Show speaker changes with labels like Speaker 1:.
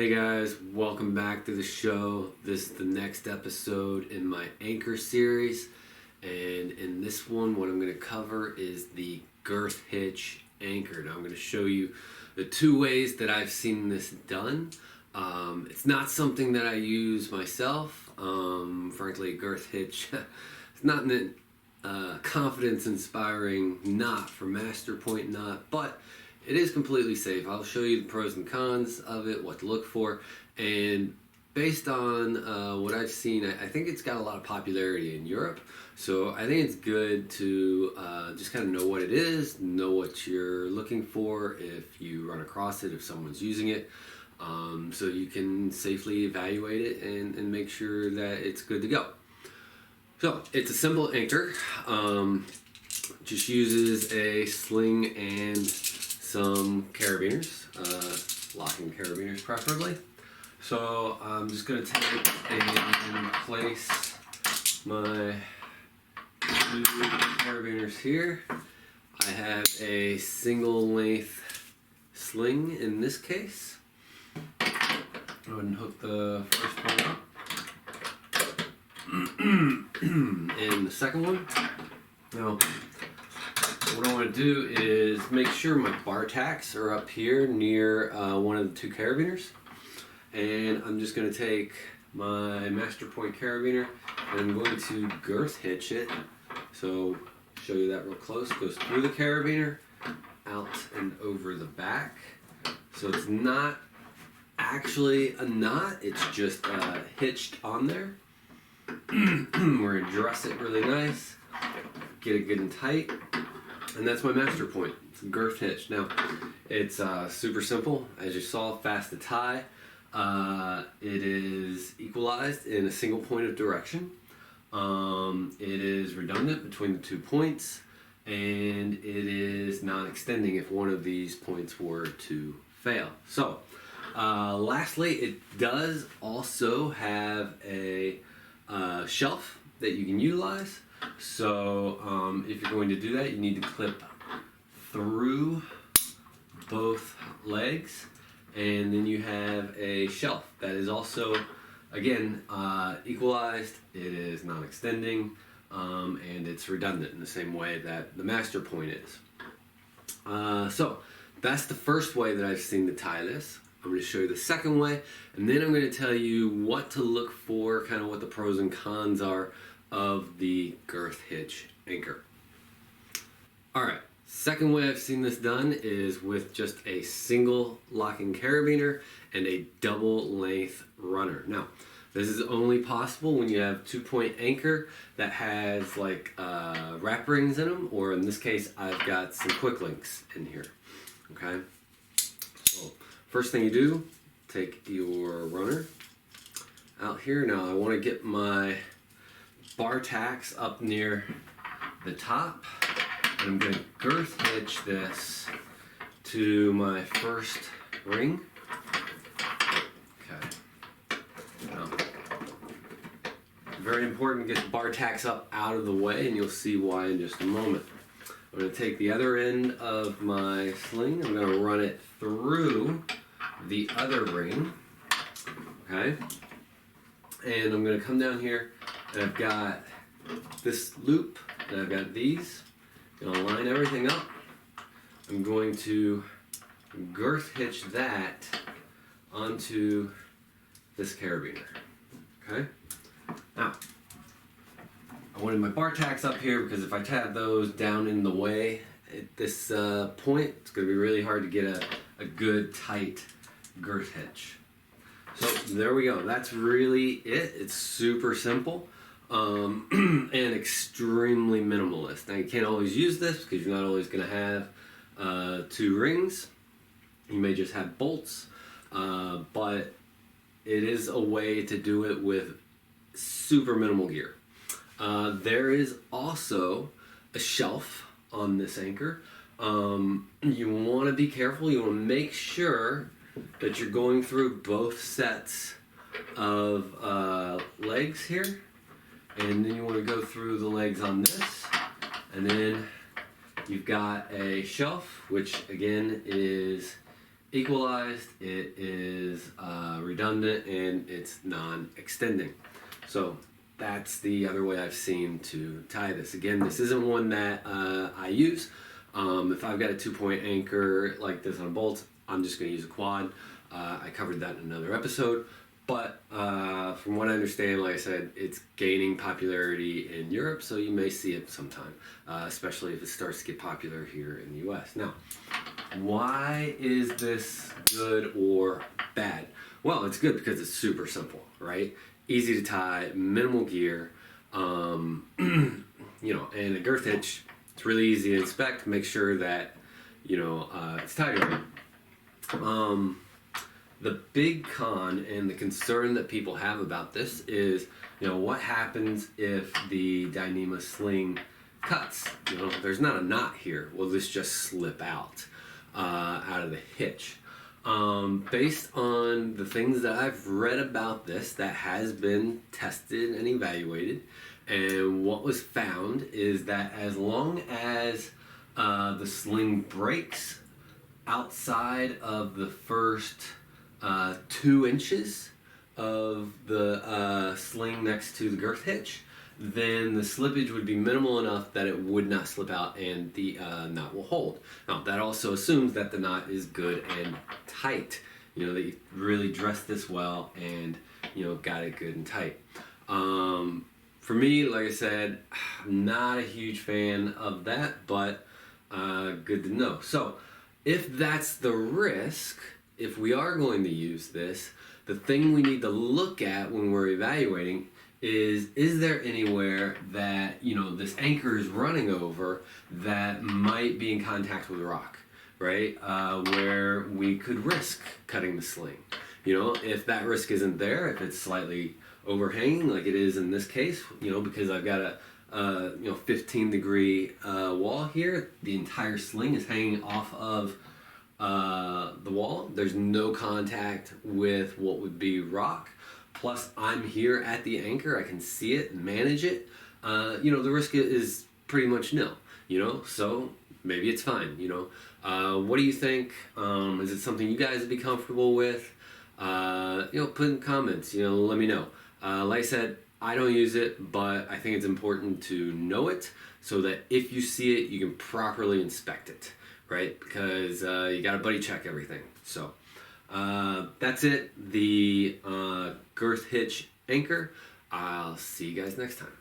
Speaker 1: Hey guys, welcome back to the show. This is the next episode in my anchor series, and in this one what I'm going to cover is the Girth Hitch anchor. Now I'm going to show you the two ways that I've seen this done. It's not something that I use myself. Frankly, Girth Hitch it's not an confidence inspiring knot for master point knot, but it is completely safe. I'll show you the pros and cons of it, what to look for, and based on what I've seen, I think it's got a lot of popularity in Europe. So I think it's good to just kind of know what it is, know what you're looking for if you run across it, if someone's using it, so you can safely evaluate it and make sure that it's good to go. So it's a simple anchor. Just uses a sling and some carabiners, locking carabiners preferably. So I'm just going to take and place my two carabiners here. I have a single length sling in this case. Go ahead and hook the first one up. And the second one. Now, what I want to do is make sure my bar tacks are up here near one of the two carabiners, and I'm just going to take my master point carabiner and I'm going to girth hitch it. So show you that real close. Goes through the carabiner, out and over the back. So it's not actually a knot, it's just hitched on there. We're going to dress it really nice, get it good and tight. And that's my master point. It's a girth hitch. Now, it's super simple. As you saw, fast to tie. It is equalized in a single point of direction. It is redundant between the 2 points, and it is non-extending if one of these points were to fail. So, lastly, it does also have a shelf that you can utilize. So if you're going to do that, you need to clip through both legs, and then you have a shelf that is also, again, equalized. It is non-extending, and it's redundant in the same way that the master point is. So that's the first way that I've seen to tie this. I'm going to show you the second way, and then I'm going to tell you what to look for, kind of what the pros and cons are of the Girth Hitch anchor. Alright, second way I've seen this done is with just a single locking carabiner and a double length runner. Now, this is only possible when you have 2-point anchor that has like wrap rings in them, or in this case I've got some quick links in here. Okay, so first thing you do, take your runner out here. Now I want to get my bar tacks up near the top, and I'm going to girth hitch this to my first ring. Okay. Now, very important to get the bar tacks up out of the way, and you'll see why in just a moment. I'm going to take the other end of my sling, I'm going to run it through the other ring. Okay. And I'm going to come down here, and I've got this loop, and I've got these. I'm going to line everything up. I'm going to girth hitch that onto this carabiner. Okay? Now, I wanted my bar tacks up here because if I have those down in the way at this point, it's going to be really hard to get a good, tight girth hitch. So there we go. That's really it. It's super simple and extremely minimalist. Now you can't always use this because you're not always going to have 2 rings. You may just have bolts, but it is a way to do it with super minimal gear. There is also a shelf on this anchor. You want to be careful. You want to make sure that you're going through both sets of legs here, and then you want to go through the legs on this, and then you've got a shelf, which again is equalized, it is redundant, and it's non-extending. So that's the other way I've seen to tie this. Again, this isn't one that I use. If I've got a 2-point anchor like this on a bolt, I'm just going to use a quad. I covered that in another episode. But from what I understand, like I said, it's gaining popularity in Europe, so you may see it sometime, especially if it starts to get popular here in the US. Now, why is this good or bad? Well, it's good because it's super simple, right? Easy to tie, minimal gear, and a girth hitch, it's really easy to inspect, make sure that, it's tied right. The big con and the concern that people have about this is, what happens if the Dyneema sling cuts? There's not a knot here. Will this just slip out of the hitch? Based on the things that I've read about this that has been tested and evaluated, and what was found is that as long as the sling breaks outside of the first 2 inches of the sling next to the girth hitch, then the slippage would be minimal enough that it would not slip out and the knot will hold. Now, that also assumes that the knot is good and tight, that you really dressed this well and, got it good and tight. For me, like I said, I'm not a huge fan of that, but good to know. So, if that's the risk, if we are going to use this, the thing we need to look at when we're evaluating is there anywhere that, this anchor is running over that might be in contact with rock, right? Where we could risk cutting the sling. If that risk isn't there, if it's slightly overhanging like it is in this case, because I've got a 15 degree wall here, the entire sling is hanging off of the wall. There's no contact with what would be rock. Plus, I'm here at the anchor. I can see it and manage it. The risk is pretty much nil. So maybe it's fine. What do you think? Is it something you guys would be comfortable with? Put in comments. Let me know. Like I said, I don't use it, but I think it's important to know it so that if you see it, you can properly inspect it. Right? Because you got to buddy check everything. So that's it. The girth hitch anchor. I'll see you guys next time.